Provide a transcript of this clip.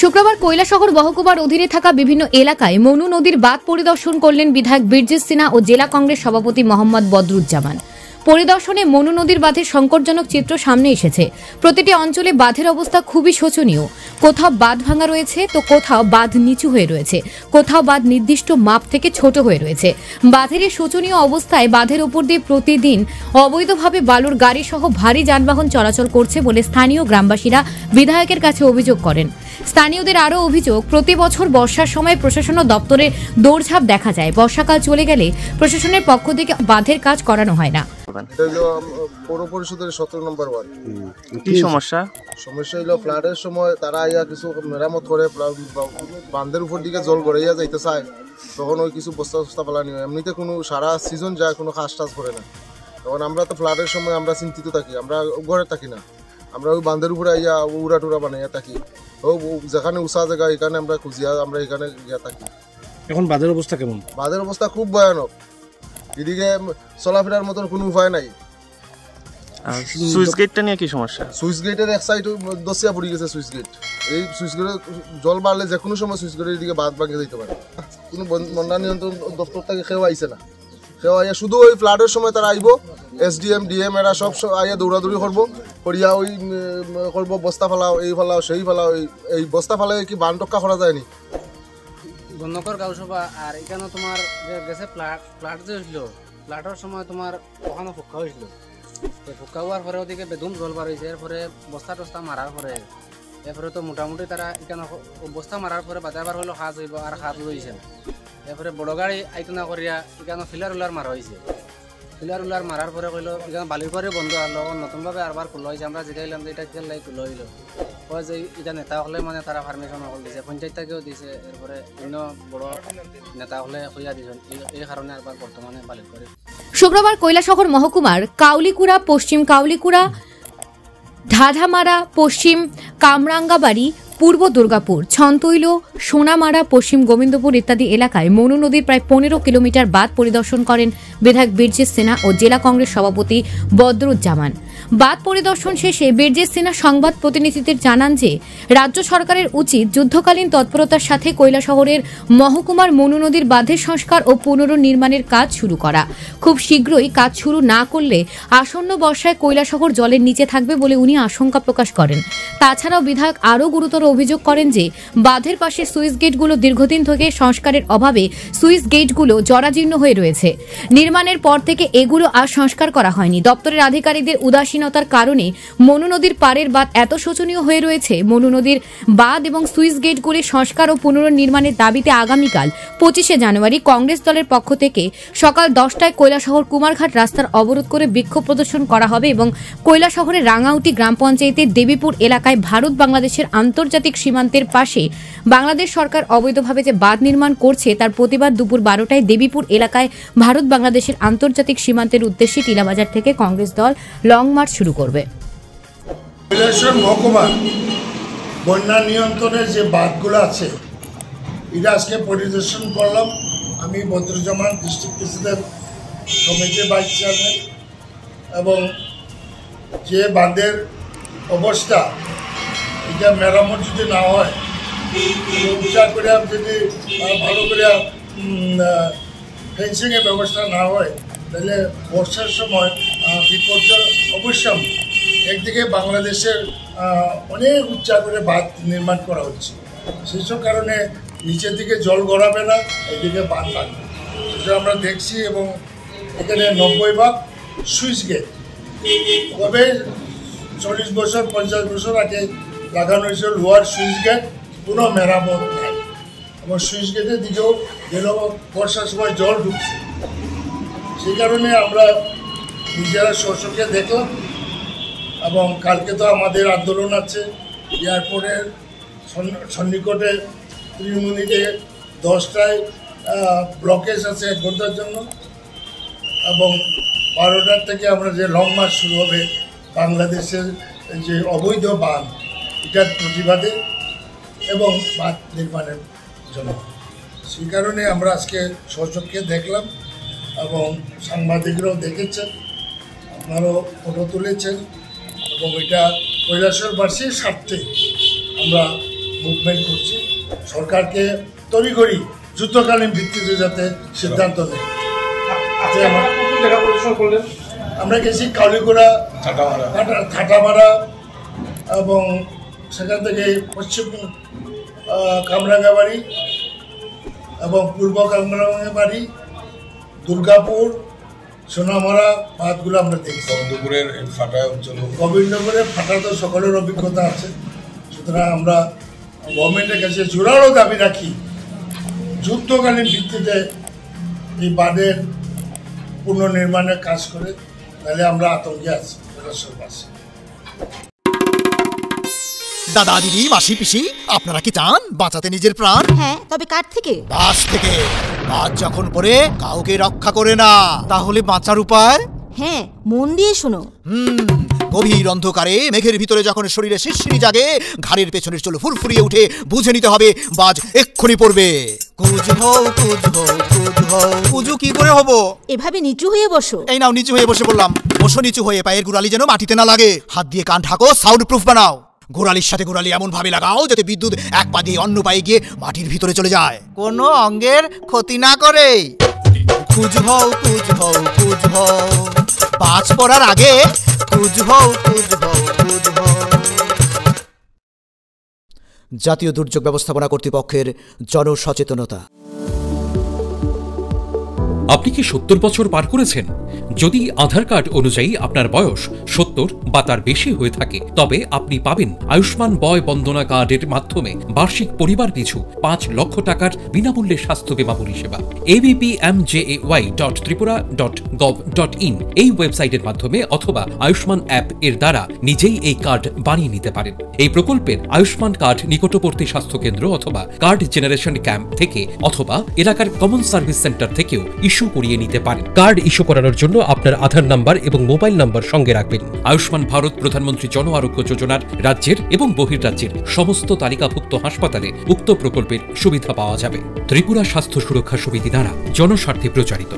শুক্রবার কৈলাসহর মহকুমার অধীনে থাকা বিভিন্ন এলাকায় মনু নদীর বাঁধ পরিদর্শন করলেন বিধায়ক বীরজিৎ সিনহা ও জেলা কংগ্রেস সভাপতি মোহাম্মদ বদরুজ্জামান। পরিদর্শনে মনু নদীর বাঁধের সংকটজনক চিত্র সামনে এসেছে। প্রতিটি অঞ্চলে বাঁধের অবস্থা খুবই শোচনীয়। কোথাও বাঁধ ভাঙা রয়েছে, তো কোথাও বাঁধ নিচু হয়ে রয়েছে, কোথাও বাঁধ নির্দিষ্ট মাপ থেকে ছোট হয়ে রয়েছে। বাঁধের এই শোচনীয় অবস্থায় বাঁধের উপর দিয়ে প্রতিদিন অবৈধভাবে বালুর গাড়ি সহ ভারী যানবাহন চলাচল করছে বলে স্থানীয় গ্রামবাসীরা বিধায়কের কাছে অভিযোগ করেন। স্থানীয়দের আরও অভিযোগ, প্রতি বছর বর্ষার সময় প্রশাসন ও দপ্তরে দৌড়ঝাঁপ দেখা যায়। বর্ষাকাল চলে গেলে প্রশাসনের পক্ষ থেকে বাঁধের কাজ করানো হয় না। পৌর পরিষদের 17 নম্বর ওয়ার্ড। কি সমস্যা হলো ফ্লাডের সময় তারা আইয়া কিছু মেরামত করে, বাঁধের উপর দিকে জল গড়াইয়া যাইতে চায়, তখন ওই কিছু বস্তা ফেলানি হয়। এমনিতে কোনো সারা সিজন যায়, কোনো কাজ টাজ করে না। তখন আমরা তো ফ্লাডের সময় আমরা চিন্তিত থাকি, আমরা ঘরে থাকি না, আমরা ওই বাঁধের উপরে আইয়া উড়া টুরা বানাইয়া থাকি। ও যেখানে উঁচা জায়গা এখানে আমরা খুঁজিয়া আমরা এখানে গিয়া থাকি। এখন বাঁধের অবস্থা কেমন? বাঁধের অবস্থা খুব ভয়ানক, এদিকে চলাফেরার মতন কোনো উপায় নাই। সুইচ গেটটা নিয়ে কি সমস্যা? সুইচ গেটের এক সাইড দশিয়া পড়ে গেছে সুইচ গেট। এই সুইচ গেটে জল বাড়লে যে কোনো সময় সুইচ গেটের দিকে বাঁধ ভাঙে যেতে পারে। কোনো বন্যা নিয়ন্ত্রণ দপ্তর থেকে কেউ আইছে না, কেউ আইয়া শুধু ওই ফ্লাডের সময় তারা আইব, SDM DM এরা সব আইয়া দৌড়াদৌড়ি করবো, করিয়া ওই করবো বস্তা ফেলাও, এই ফেলাও সেই ফেলাও। এই বস্তা ফেলাই কি বান টক্কা করা যায়নি? গণকর গাঁওসভা আর এখানে তোমার যে গেছে ফ্লাড যে হয়েছিল, ফ্লাডের সময় তোমার ওখানে ফুক্কা হয়েছিল। ফুক্কা হওয়ার পরে ওদিকে বেদম জল বার হয়েছে, এরপরে বস্তা টস্তা মারার পরে এরপরে তো মোটামুটি তারা এখানে বস্তা মারার পরে বাজাবার হলো হাজ হইব, আর হাজ লইছে না। এরপরে বড় গাড়ি আইতনা করিয়া এখানে ফিলার উলার মারা হয়েছে। ফিলার উলার মারার পরে কইলো এখানে বালির পরে বন্ধ আনলো, নতুনভাবে আরবার খোলা হয়েছে। আমরা জিগাইলাম যে এটা খেললাই খোলা হইলো, কয় যে এটা নেতা হলে মানে তারা পারমিশন হল দিছে, পঞ্চায়েত থেকেও দিছে। এরপরে অন্য বড় নেতা হলে হইয়া দিয়েছেন, এই কারণে আরবার বর্তমানে বালির পরে। শুক্রবার কৈলাসহর মহকুমার কাউলিকুড়া, পশ্চিম কাউলিকুড়া, ঢাঢামারা, পশ্চিম কামরাঙ্গাবাড়ি, পূর্ব দুর্গাপুর, ছন্তৈল, সোনামারা, পশ্চিম গোবিন্দপুর ইত্যাদি এলাকায় মনু নদীর প্রায় 15 কিলোমিটার বাঁধ পরিদর্শন করেন বিধায়ক বীরজিৎ সিনহা ও জেলা কংগ্রেস সভাপতি বদরুজ্জামান। বাঁধ পরিদর্শন শেষে বীরজিৎ সিনহা সংবাদ প্রতিনিধিদের জানান যে রাজ্য সরকারের উচিত যুদ্ধকালীন তৎপরতার সাথে কৈলাসহরের মহকুমার মনু নদীর বাঁধের সংস্কার ও পুনর্নির্মাণের কাজ শুরু করা। খুব শীঘ্রই কাজ শুরু না করলে আসন্ন বর্ষায় কৈলাসহর জলের নিচে থাকবে বলে উনি আশঙ্কা প্রকাশ করেন। তাছাড়াও বিধায়ক আরও গুরুতর অভিযোগ করেন যে বাঁধের পাশে সুইচ গেটগুলো দীর্ঘদিন থেকে সংস্কারের অভাবে সুইচ গেটগুলো জরাজীর্ণ হয়ে রয়েছে। নির্মাণের পর থেকে এগুলো আর সংস্কার করা হয়নি। দপ্তরের আধিকারিকদের উদাসীনতার কারণে মনু নদীর পাড়ের বাঁধ এত শোচনীয় হয়ে রয়েছে। মনু নদীর বাঁধ এবং সুইচ গেটগুলি সংস্কার ও পুনর্নির্মাণের দাবিতে আগামীকাল 25শে জানুয়ারি কংগ্রেস দলের পক্ষ থেকে সকাল 10টায় কৈলাসহর কুমারঘাট রাস্তার অবরোধ করে বিক্ষোভ প্রদর্শন করা হবে এবং কৈলাসহরের রাঙাউটি গ্রাম পঞ্চায়েতের দেবীপুর এলাকায় ভারত বাংলাদেশের আন্তর্জাতিক সীমান্তের পাশে বাংলাদেশ সরকার অবৈধভাবে যে বাঁধ নির্মাণ করছে তার প্রতিবাদ দুপুর 12টায় দেবীপুর এলাকায় ভারত বাংলাদেশের আন্তর্জাতিক সীমান্তের উদ্দেশ্যে টিলাবাজার থেকে কংগ্রেস দল লং মার্চ শুরু করবে। কৈলাসহর মহকুমা বন্যা নিয়ন্ত্রণের যে বাঁধগুলো আছে এটা আজকে পরিদর্শন করলাম। আমি বদরুজ্জামান, ডিস্ট্রিক্ট প্রেসিডেন্ট, কমিটির ভাইস চেয়ারম্যান। এবং যে বাঁধের অবস্থা, এটা মেরামত যদি না হয়, উচ্চা করে যদি ভালো করে ফেন্সিংয়ের ব্যবস্থা না হয়, তাহলে বর্ষার সময় বিপর্যয় অবশ্যই। একদিকে বাংলাদেশের অনেক উচ্চা করে বাঁধ নির্মাণ করা হচ্ছে, সেসব কারণে নিচের দিকে জল গড়াবে না, এদিকে বাঁধ লাগবে, সেটা আমরা দেখছি। এবং এখানে 90 সুইচ গেট, তবে 40 বছর 50 বছর আগে লাগানো হয়েছিল লোহার সুইচ গেট, কোনো মেরামত নেই। এবং সুইচ গেটের দিকেও গেল বর্ষার সময় জল ঢুকছে, সেই কারণে আমরা নিজেরা শস্যকে দেখলাম। এবং কালকে তো আমাদের আন্দোলন আছে এয়ারপোর্টের সন্নিকটে 3 মিনিটে 10টায় ব্লকেজ আছে 1 ঘন্টার জন্য। এবং 12টার থেকে আমরা যে লং মার্চ শুরু হবে বাংলাদেশের যে অবৈধ বাঁধ এটার প্রতিবাদে এবং বাঁধ নির্মাণের জন্য। সেই কারণে আমরা আজকে সচক্ষে দেখলাম এবং সাংবাদিকরাও দেখেছেন, আপনারাও ফটো তুলেছেন। এবং এটা কৈলাসহরবাসীর স্বার্থে আমরা মুভমেন্ট করছি। সরকারকে তড়িঘড়ি যুদ্ধকালীন ভিত্তিতে যাতে সিদ্ধান্ত নেয়। আমরা গেছি কাউলিকুড়া, ঠাটামারা এবং সেখান থেকে পশ্চিম কামরাঙ্গাবাড়ি এবং পূর্ব কামরাঙ্গাবাড়ি, দুর্গাপুর, সোনামারা বাঁধগুলো আমরা দেখছি। গোবিন্দপুরের ফাটা তো সকলের অভিজ্ঞতা আছে। সুতরাং আমরা গভর্নমেন্টের কাছে জোরালো দাবি রাখি, যুদ্ধকালীন ভিত্তিতে এই বাঁধের পুনর্নির্মাণের কাজ করে, নাহলে আমরা আতঙ্কে আছি জেলাশহরবাসী। দাদা, দিদি, মাসি, পিসি, আপনারা কি চান বাঁচাতে নিজের প্রাণ? হ্যাঁ, তবে কার থেকে? বাস থেকে। বাস যখন পড়ে কাউকে রক্ষা করে না, তাহলে বাঁচার উপায়? হ্যাঁ, মন দিয়ে শোনো। গভীর অন্ধকারে মেঘের ভিতরে যখন শরীরে শিরশিরি জাগে, ঘাড়ের পেছনের চুল ফুরফুরিয়ে উঠে, বুঝে নিতে হবে বাজ এক্ষুনি পড়বে। কুজ হও, কুজ হও, কুজ হও। কুজু কি করে হবো? এভাবে নিচু হয়ে বসো। এই নাও, নিচু হয়ে বসে বললাম। বসো নিচু হয়ে, পায়ের গোড়ালি যেন মাটিতে না লাগে। হাত দিয়ে কান ঢাকো, সাউন্ড প্রুফ বানাও। গোড়ালির সাথে গোড়ালি এমন ভাবে লাগাও যাতে বিদ্যুৎ এক পা দিয়ে অন্য পায়ে গিয়ে মাটির ভিতরে চলে যায়, কোনো অঙ্গের ক্ষতি না করে। কুজ হও, কুজ হও, কুজ হও। বাজ পড়ার আগে কুজ হও, কুজ হও, কুজ হও। জাতীয় দুর্যোগ ব্যবস্থাপনা কর্তৃপক্ষের জনসচেতনতা। আপনি কি 70 বছর পার করেছেন? যদি আধার কার্ড অনুযায়ী আপনার বয়স 70 বা তার বেশি হয়ে থাকে, তবে আপনি পাবেন আয়ুষ্মান বয় বন্দনা কার্ডের মাধ্যমে বার্ষিক পরিবার পিছু 5 লক্ষ টাকার বিনামূল্যে স্বাস্থ্য বীমা পরিষেবা। abpmjay.tripura.gov.in এই ওয়েবসাইটের মাধ্যমে অথবা আয়ুষ্মান অ্যাপ এর দ্বারা নিজেই এই কার্ড বানিয়ে নিতে পারেন। এই প্রকল্পের আয়ুষ্মান কার্ড নিকটবর্তী স্বাস্থ্যকেন্দ্র অথবা কার্ড জেনারেশন ক্যাম্প থেকে অথবা এলাকার কমন সার্ভিস সেন্টার থেকেও ইস্যু করিয়ে নিতে পারেন। কার্ড ইস্যু করানোর জন্য আপনার আধার নাম্বার এবং মোবাইল নাম্বার সঙ্গে রাখবেন। আয়ুষ্মান ভারত প্রধানমন্ত্রী জন আরোগ্য যোজনার রাজ্যের এবং বহির্রাজ্যের সমস্ত তালিকাভুক্ত হাসপাতালে উক্ত প্রকল্পের সুবিধা পাওয়া যাবে। ত্রিপুরা স্বাস্থ্য সুরক্ষা সমিতি দ্বারা জনস্বার্থে প্রচারিত।